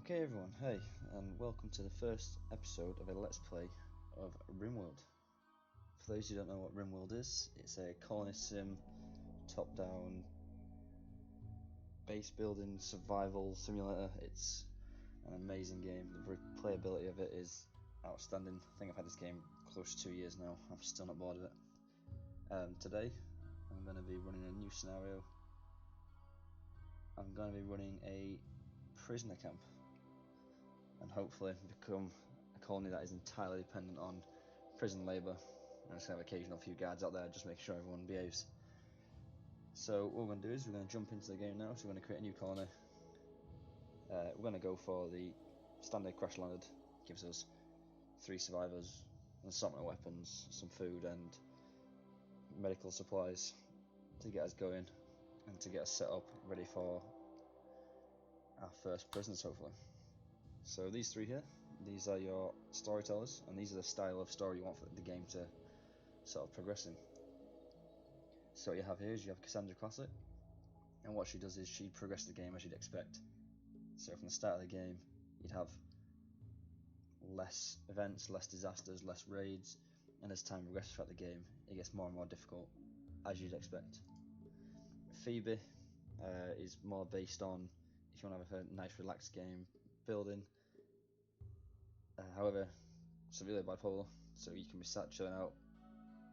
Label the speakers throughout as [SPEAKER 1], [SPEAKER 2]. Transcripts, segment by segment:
[SPEAKER 1] Okay everyone, hey, and welcome to the first episode of a Let's Play of Rimworld. For those who don't know what Rimworld is, it's a colony sim, top-down, base building, survival simulator. It's an amazing game. The replayability of it is outstanding. I think I've had this game close to 2 years now. I'm still not bored of it. Today, I'm going to be running a new scenario. I'm going to be running a prisoner camp and hopefully become a colony that is entirely dependent on prison labour. I'm just going to have occasional few guards out there, just make sure everyone behaves. So what we're going to do is we're going to jump into the game now. So we're going to create a new colony. We're going to go for the standard crash landed. Gives us 3 survivors, an assortment of weapons, some food and medical supplies to get us going and to get us set up ready for our first prisoners hopefully. So these 3 here, these are your storytellers, and these are the style of story you want for the game to sort of progress in. So what you have here is you have Cassandra Classic, and what she does is she progresses the game as you'd expect. So from the start of the game, you'd have less events, less disasters, less raids, and as time progresses throughout the game, it gets more and more difficult, as you'd expect. Phoebe is more based on if you want to have a nice relaxed game, building. However, severely bipolar, so you can be sat chilling out,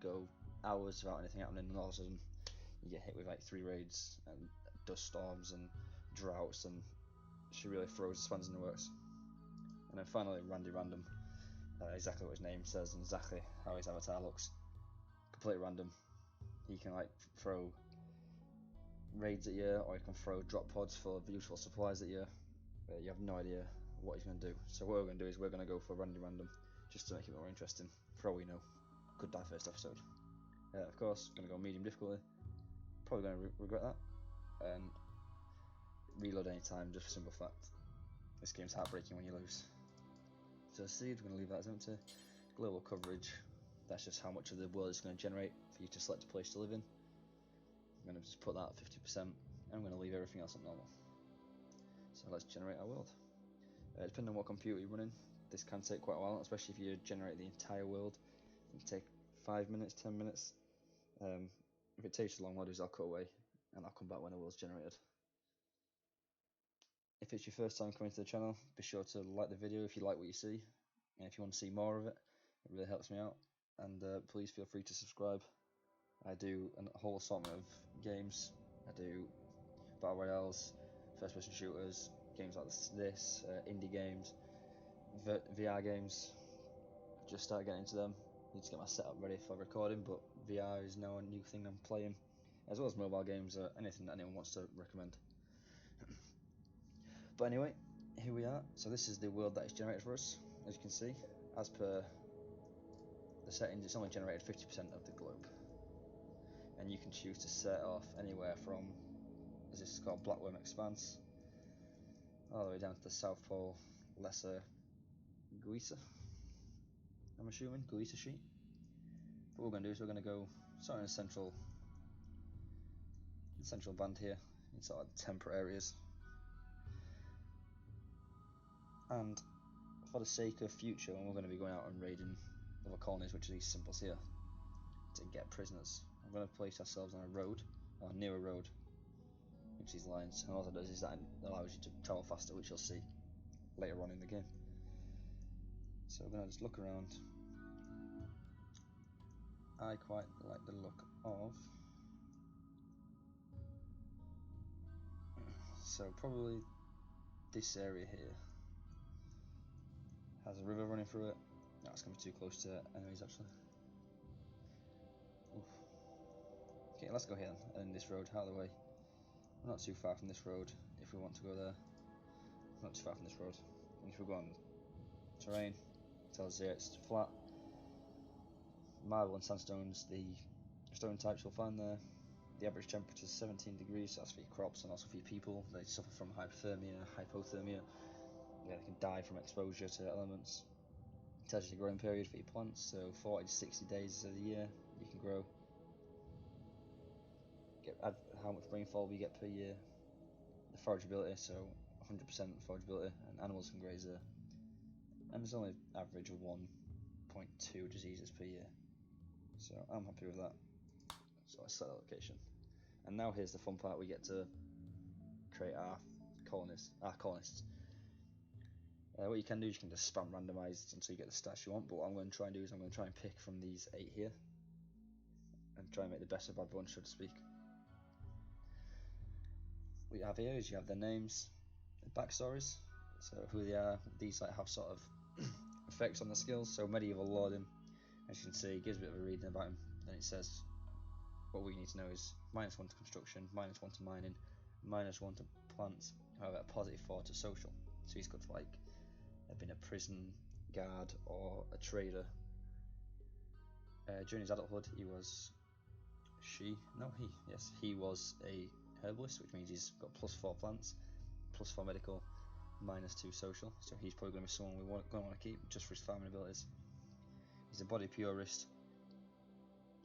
[SPEAKER 1] go hours without anything happening, and all of a sudden you get hit with like 3 raids and dust storms and droughts, and she really throws the spans in the works. And then finally, Randy Random, exactly what his name says and exactly how his avatar looks, completely random. He can like throw raids at you, or he can throw drop pods full of useful supplies at you. You have no idea what he's going to do. So what we're going to do is we're going to go for Randy Random, just to make it more interesting. For all we know, could die first episode. Of course, going to go medium difficulty. Probably going to regret that. And reload any time, just for simple fact. This game's heartbreaking when you lose. So seed, we're going to leave that as empty. Global coverage, that's just how much of the world is going to generate for you to select a place to live in. I'm going to just put that at 50%, and I'm going to leave everything else at normal. So let's generate our world. Depending on what computer you're running, this can take quite a while, especially if you generate the entire world. It can take 5 minutes, 10 minutes. If it takes too long, what I'll do is I'll cut away and I'll come back when the world's generated. If it's your first time coming to the channel, be sure to like the video if you like what you see, and if you want to see more of it, it really helps me out. And please feel free to subscribe. I do a whole assortment of games. I do battle royales, first person shooters, games like this, indie games, VR games. Just started getting into them. Need to get my setup ready for recording, but VR is now a new thing I'm playing, as well as mobile games, anything that anyone wants to recommend. But anyway, here we are. So this is the world that is generated for us. As you can see, as per the settings, it's only generated 50% of the globe, and you can choose to set off anywhere from, as this is called, Blackworm Expanse, all the way down to the South Pole, Lesser Guisa, I'm assuming, Guisa sheet. But what we're going to do is we're going to go sort of in a central band here, in sort of temperate areas. And for the sake of future, when we're going to be going out and raiding other colonies, which are these symbols here, to get prisoners, I'm going to place ourselves on a road, or near a road, which these lines, and all that does is that it allows you to travel faster, which you'll see later on in the game. So we're going to just look around. I quite like the look of, so probably this area here has a river running through it. That's going to be too close to enemies actually. Oof. Okay, let's go here then, and this road out of the way. We're not too far from this road if we want to go there. Not too far from this road. And if we go on terrain, it tells you it's flat. Marble and sandstone's the stone types you'll find there. The average temperature is 17 degrees, so that's for your crops and also for your people. They suffer from hypothermia, hypothermia. Yeah, they can die from exposure to elements. It tells you the growing period for your plants, so 40 to 60 days of the year you can grow. Add how much rainfall we get per year. The forageability, so 100% forgeability, and animals can graze there. And there's only average of 1.2 diseases per year. So I'm happy with that. So I set that location. And now here's the fun part, we get to create our colonists. What you can do is you can just spam randomize until you get the stats you want, but what I'm going to try and do is I'm going to try and pick from these 8 here and try and make the best of bad bunch, so to speak. What you have here is you have their names, their backstories, so who they are. These like have sort of effects on the skills. So medieval lording, as you can see, gives a bit of a reading about him. Then it says what we need to know is -1 to construction, -1 to mining, -1 to plants, however a +4 to social. So he's got to like have been a prison guard or a trader. During his adulthood he was he was a herbalist, which means he's got +4 plants, +4 medical, -2 social, so he's probably going to be someone we're going to want to keep just for his farming abilities. He's a body purist.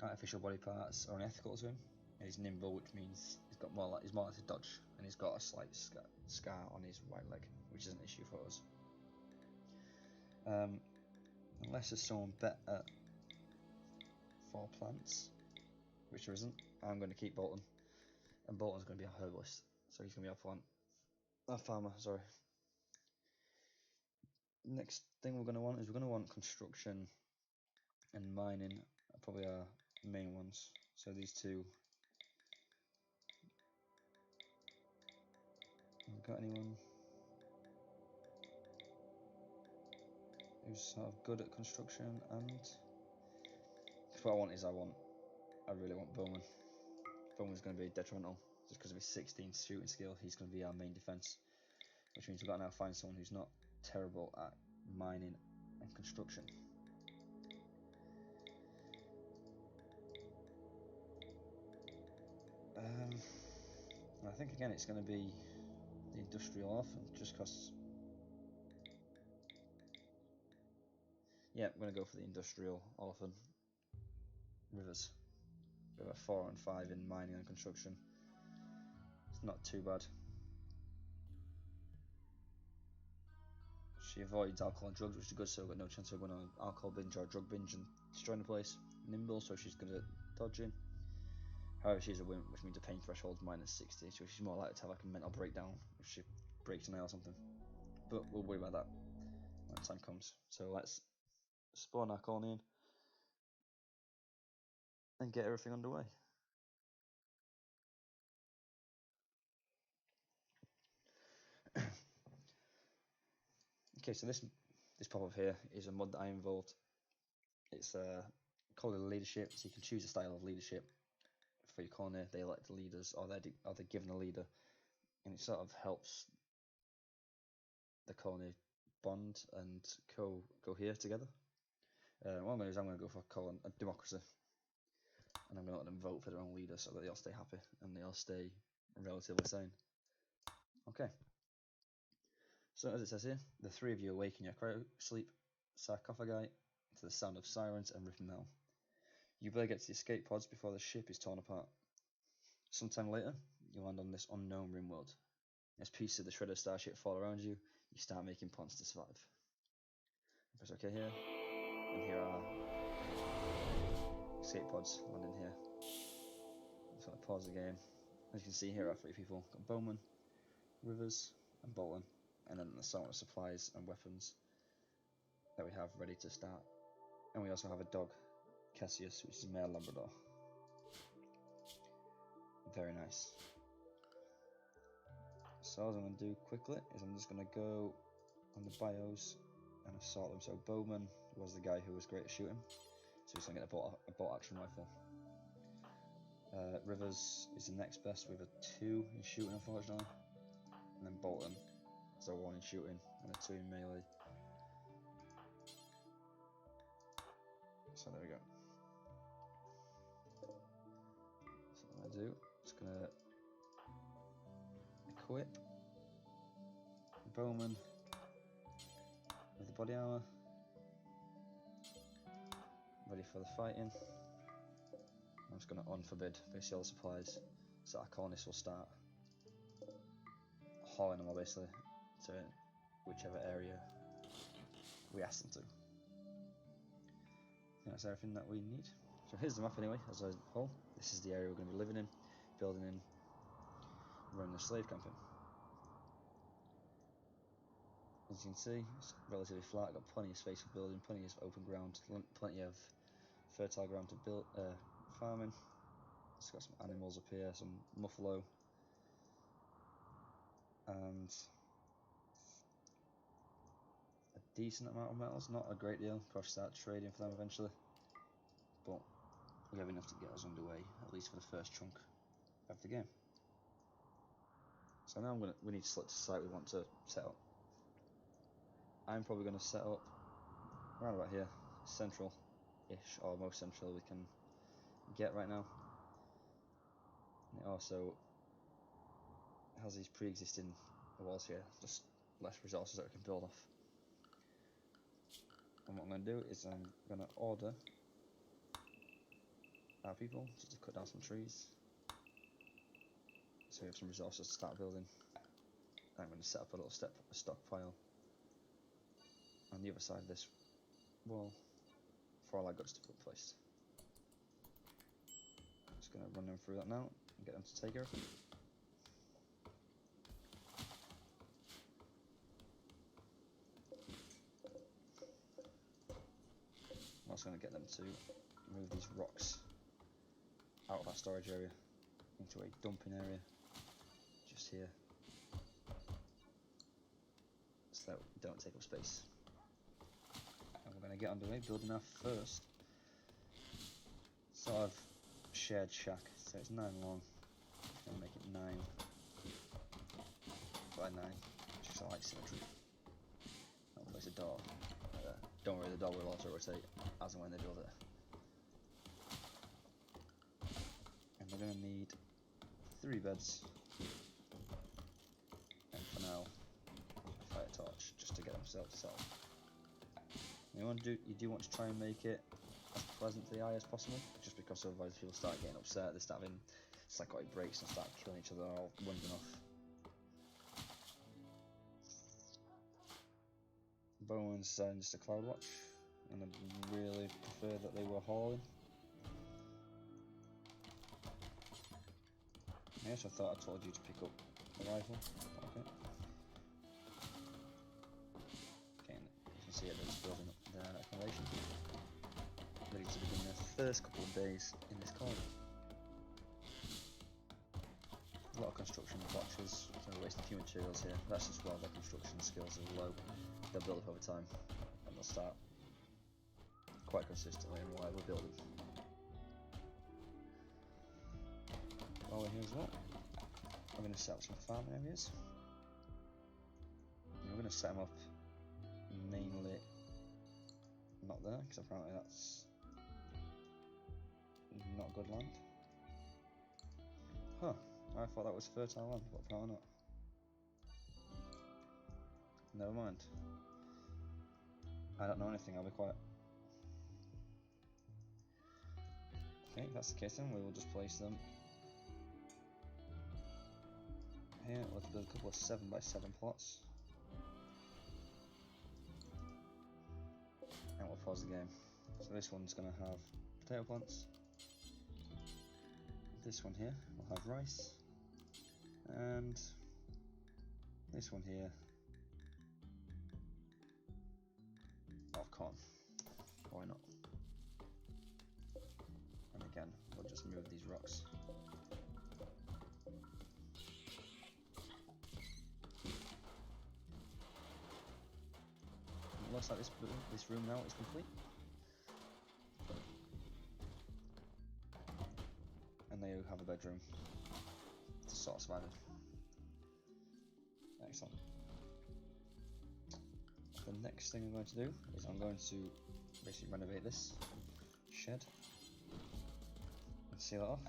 [SPEAKER 1] Artificial body parts are unethical to him, and he's nimble, which means he's more like to dodge, and he's got a slight scar on his right leg, which is an issue for us. Unless there's someone better for plants, which there isn't, I'm going to keep Bolton, and Bolton's going to be a herbalist, so he's going to be our farmer, sorry. Next thing we're going to want is construction and mining are probably our main ones. So these two. Have we got anyone who's sort of good at construction? And what I really want Bowman. Bowman's going to be detrimental just because of his 16 shooting skill. He's going to be our main defense, which means we've got to now find someone who's not terrible at mining and construction. I think again it's going to be the industrial orphan, just because. Yeah, I'm going to go for the industrial orphan. Rivers. We have a 4 and 5 in mining and construction. It's not too bad. She avoids alcohol and drugs, which is good, so we've got no chance of going on an alcohol binge or a drug binge and destroying the place. Nimble, so she's good at dodging. However, she's a wimp, which means the pain threshold's -60, so she's more likely to have like a mental breakdown if she breaks a nail or something. But we'll worry about that when the time comes. So let's spawn our colony in and get everything underway. Okay, so this pop-up here is a mod that I involved. It's colony leadership, so you can choose a style of leadership for your colony. They elect the leaders, or they're given a leader, and it sort of helps the colony bond and cohere together. What I'm going to do is I'm going to go for a democracy, and I'm going to let them vote for their own leader so that they all stay happy and they all stay relatively sane. Okay. So as it says here, the 3 of you awake in your cryo-sleep sarcophagi to the sound of sirens and ripping metal. You better get to the escape pods before the ship is torn apart. Sometime later, you land on this unknown Rimworld. As pieces of the shredded starship fall around you, you start making plans to survive. Press OK here, and here are escape pods landing here. So I pause the game. As you can see, here are 3 people. Got Bowman, Rivers, and Bolton, and then the sort of supplies and weapons that we have ready to start. And we also have a dog, Cassius, which is a male Labrador. Very nice. So what I'm going to do quickly is I'm just going to go on the bios and assault them. So Bowman was the guy who was great at shooting, so he's going to get a bolt action rifle. Rivers is the next best with a 2 in shooting, unfortunately, and then Bolton is a 1 in shooting and a 2 in melee. So there we go. So what I'm going to do, just going to equip Bowman with the body armor, ready for the fighting. I'm just going to unforbid basically all the supplies, so our colonists will start hauling them all basically to whichever area we ask them to. I think that's everything that we need. So here's the map anyway, as a whole. This is the area we're going to be living in, building in, running the slave camp in. As you can see, it's relatively flat, got plenty of space for building, plenty of open ground, plenty of fertile ground to build, farming. It's got some animals up here, some muffalo, and a decent amount of metals, not a great deal, probably start trading for them eventually, but we have enough to get us underway, at least for the first chunk of the game. So now we need to select a site we want to set up. I'm probably going to set up around about here, central-ish, or most central we can get right now. And it also has these pre-existing walls here, just less resources that we can build off. And what I'm going to do is I'm going to order our people just to cut down some trees, so we have some resources to start building. I'm going to set up a little stockpile on the other side of this wall for all our goods to put placed. I'm just going to run them through that now and get them to take everything. I'm also going to get them to move these rocks out of our storage area into a dumping area just here, so that we don't take up space. And we're going to get underway building our first sort of shared shack. So it's 9 long. I'm going to make it 9 by 9, just so I like symmetry. I'll place a door. Don't worry, the door will also rotate as and when they build it. And we're going to need 3 beds. And for now, a fire torch just to get themselves set up. You do want to try and make it as pleasant to the eye as possible, just because otherwise people start getting upset, they start having psychotic breaks and start killing each other or wandering off. Bowen's just a cloud watch, and I really prefer that they were hauling. Yes, I thought I told you to pick up a rifle. Okay. Okay, and you can see it, they're just building up their accommodation, ready to begin their first couple of days in this colony. A lot of construction botches, so we're wasting a few materials here. That's just while their construction skills are low. They'll build up over time, and they'll start quite consistently and reliably building. While we're here as well, I'm going to set up some farm areas. And we're going to set them up mainly not there, because apparently that's not good land. Huh, I thought that was fertile land, but apparently not. Never mind. I don't know anything, I'll be quiet. Okay, if that's the case then we will just place them here. Let's build a couple of 7x7 plots. And we'll pause the game. So this one's going to have potato plants. This one here will have rice. And this one here of corn. Why not? And again, we'll just move these rocks. It looks like this room now is complete. And they have a bedroom to sort of survive in. Excellent. The next thing I'm going to do is I'm going to basically renovate this shed and seal it off.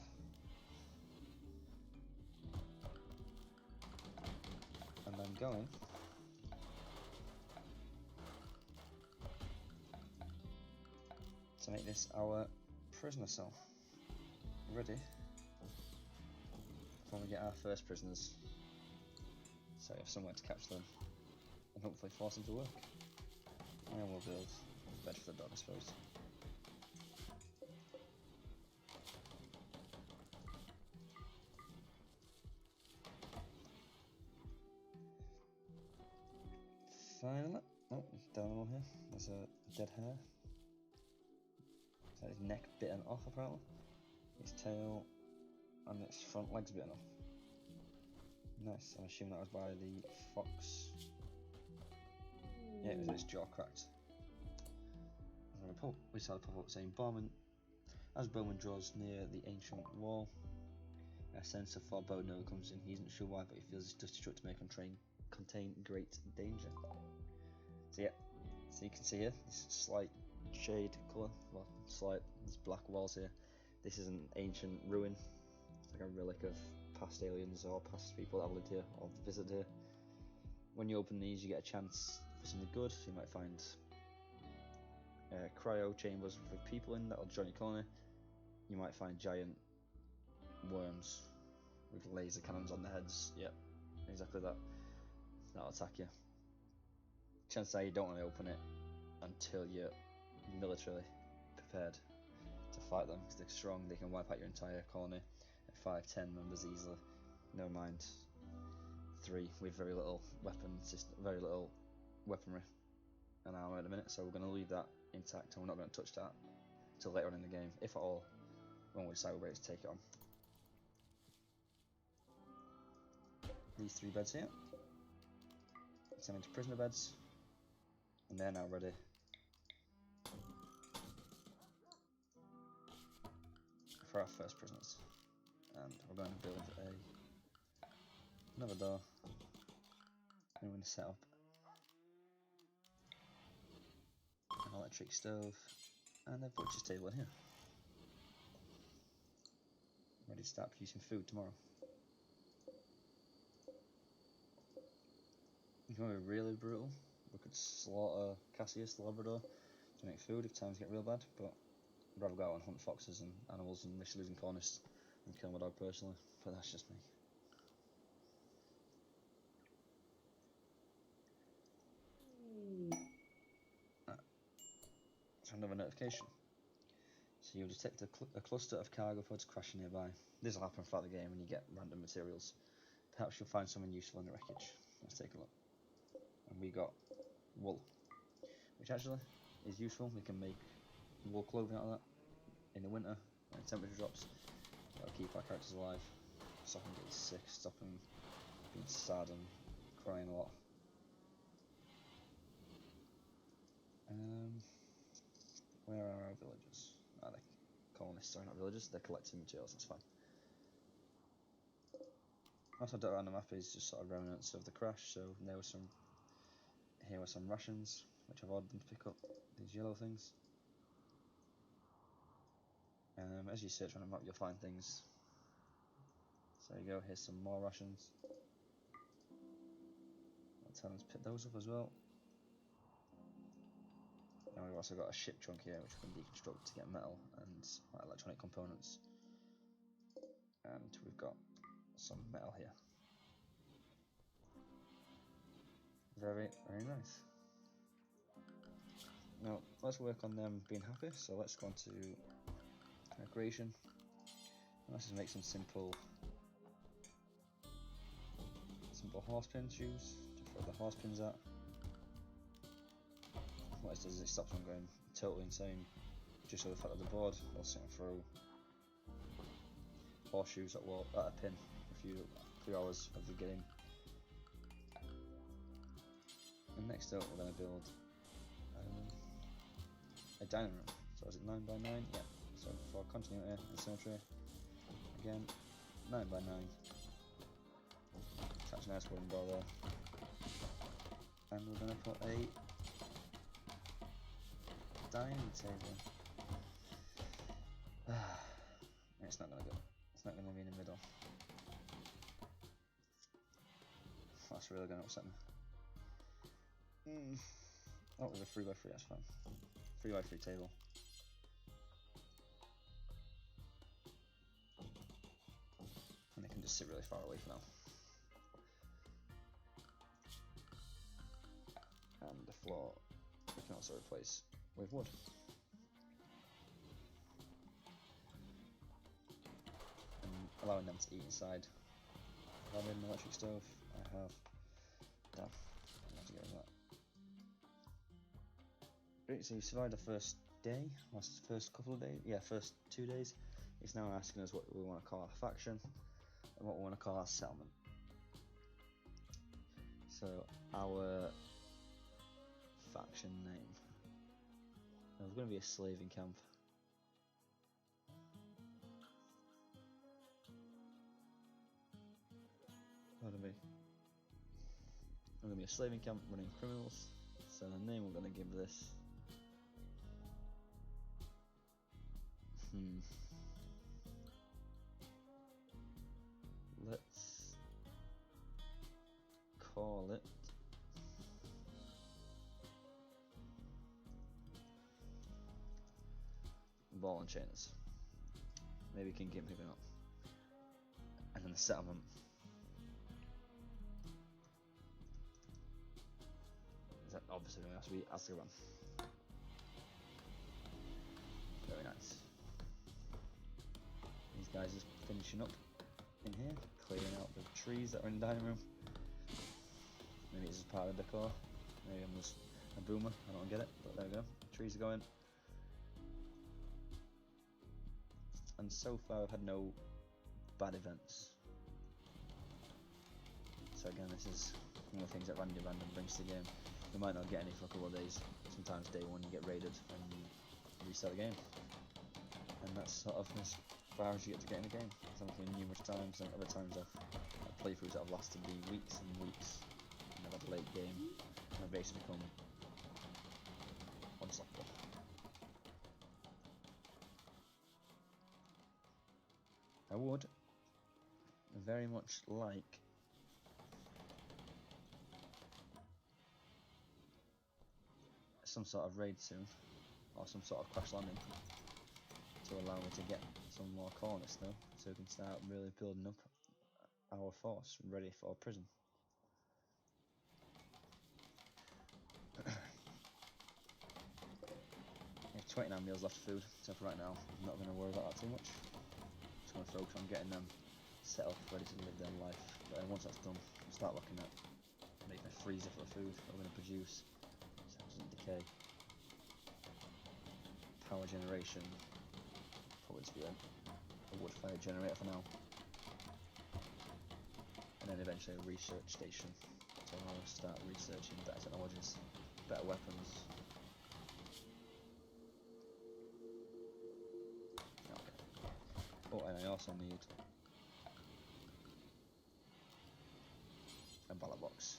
[SPEAKER 1] And then going to make this our prisoner cell, ready for when we get our first prisoners, so we have somewhere to catch them and hopefully force him to work. And we'll build a bed for the dog, I suppose. Finally, oh, down the wall here. There's a dead hare. So his neck bitten off apparently. His tail and its front legs bitten off. Nice. I'm assuming that was by the fox. Yeah, it was its jaw cracked. We saw a pop-up saying Bowman. As Bowman draws near the ancient wall, a sense of foreboding comes in. He isn't sure why, but he feels his dusty structure may contain great danger. So yeah, so you can see here this slight shade colour, well, these black walls here. This is an ancient ruin. It's like a relic of past aliens or past people that have lived here or visited here. When you open these, you get a chance for something good. So you might find cryo chambers with people in that'll join your colony. You might find giant worms with laser cannons on their heads. Yep, exactly that. That'll attack you. Chances are you don't want to open it until you're militarily prepared to fight them, because they're strong. They can wipe out your entire colony at 5-10 members easily. Never mind 3 with very little very little weaponry and armor at the minute. So we're going to leave that intact, and we're not going to touch that until later on in the game, if at all, when we decide we're ready to take it on. These 3 beds here, turn into prisoner beds, and they're now ready for our first prisoners. And we're going to build another door, and we're going to set up an electric stove and a butcher's table in here, ready to start producing food tomorrow. If you want to be really brutal, we could slaughter Cassius the Labrador to make food if times get real bad, but I'd rather go out and hunt foxes and animals and risk losing colonists and kill my dog personally, but that's just me. So another notification. So you'll detect a cluster of cargo pods crashing nearby. This will happen throughout the game when you get random materials. Perhaps you'll find something useful in the wreckage. Let's take a look. And we got wool, which actually is useful. We can make wool clothing out of that in the winter when the temperature drops. That'll keep our characters alive, stop them getting sick, stop them being sad and crying a lot. Where are our villagers? They're colonists, sorry, not villagers. They're collecting materials, that's fine. Also, dot around the map is just sort of remnants of the crash. So here were some rations, which I've ordered them to pick up. These yellow things. As you search on the map, you'll find things. So there you go. Here's some more rations. I'll tell them to pick those up as well. And we've also got a ship trunk here, which we can deconstruct to get metal and electronic components. And we've got some metal here. Very, very nice. Now, let's work on them being happy. So let's go on to creation. And let's just make some simple horse pin shoes to throw the horse pins at. What it does is it stops them going totally insane, just so the fact that the board will sit and throw horseshoes at a pin for a few hours of the game. And next up, we're going to build a dining room. So is it 9x9? Yeah. So for continuity and symmetry, again 9x9. Attach a nice wooden door there, and we're going to put a dining table. It's not going to go. It's not going to be in the middle. That's really going to upset me. Oh, with a 3x3, that's fine. 3x3 table. And they can just sit really far away for now. floor we can also replace with wood. And allowing them to eat inside. Have an electric stove? I have. Damn, I have to get rid of that. Great, so you survived the first day, first couple of days, yeah, first 2 days. It's now asking us what we want to call our faction and what we want to call our settlement. So our faction name. There's going to be a slaving camp. Pardon me. I'm going to be a slaving camp running criminals. So the name we're going to give this. Let's call it Ball and Chainers. Maybe we can get moving up. And then the settlement. Is that obviously going to have to be Azkaban. Very nice. These guys just finishing up in here, clearing out the trees that are in the dining room. Maybe it's just part of the decor. Maybe I'm just a boomer, I don't get it, but there we go. Trees are going. And so far I've had no bad events. So again, this is one of the things that Random brings to the game. You might not get any for a couple of days. Sometimes day one you get raided and you restart the game. And that's sort of as far as you get to get in the game. It's happened numerous times, and other times I've had playthroughs that have lasted me weeks and weeks. And I've had a late game, and I've basically become unstoppable. I would very much like some sort of raid soon, or some sort of crash landing to allow me to get some more colonists though, so we can start really building up our force ready for prison. I have 29 meals left of food, so for right now I'm not going to worry about that too much. Just going to focus on getting them set up ready to live their life. But then once that's done, we'll start looking at making a freezer for the food that we're going to produce so it doesn't decay. Power generation, probably just be a wood fire generator for now. And then eventually a research station to allow us to start researching better technologies, better weapons. Okay. Oh, and I also need a ballot box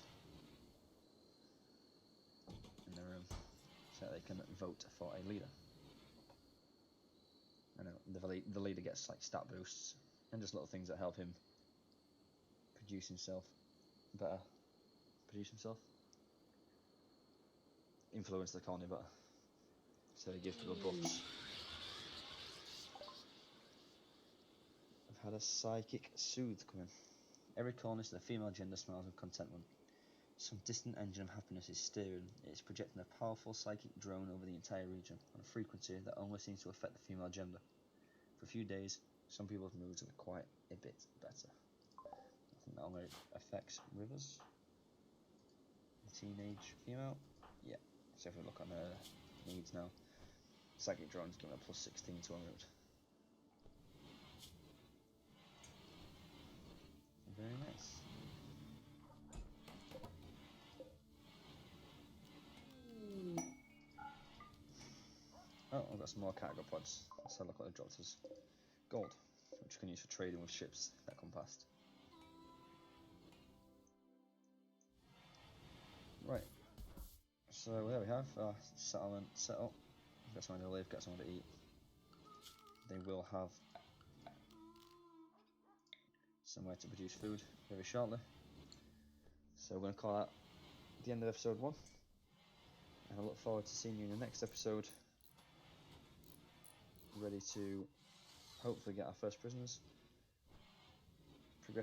[SPEAKER 1] in the room so they can vote for a leader. And the leader gets like stat boosts and just little things that help him produce himself better. Influence the colony better. So he gives people buffs. I've had a psychic soothe come in. Every colonist of the female gender smiles with contentment. Some distant engine of happiness is steering. It is projecting a powerful psychic drone over the entire region on a frequency that only seems to affect the female gender. For a few days, some people's moods are quite a bit better. I think that only affects Rivers. The teenage female? Yeah. So if we look on her needs now, psychic drone's giving a plus 16 to her mood. Very nice. Oh, I've got some more cargo pods. Let's have a look what they dropped us. Gold, which you can use for trading with ships that come past. Right. So there we have our settlement set up. Got somewhere to live, got somewhere to eat. They will have somewhere to produce food very shortly. So we're going to call that the end of episode 1. And I look forward to seeing you in the next episode. Ready to hopefully get our first prisoners.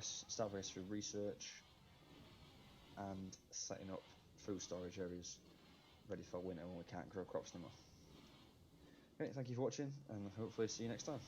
[SPEAKER 1] Start progress through research and setting up food storage areas ready for winter when we can't grow crops anymore. Great, thank you for watching, and hopefully see you next time.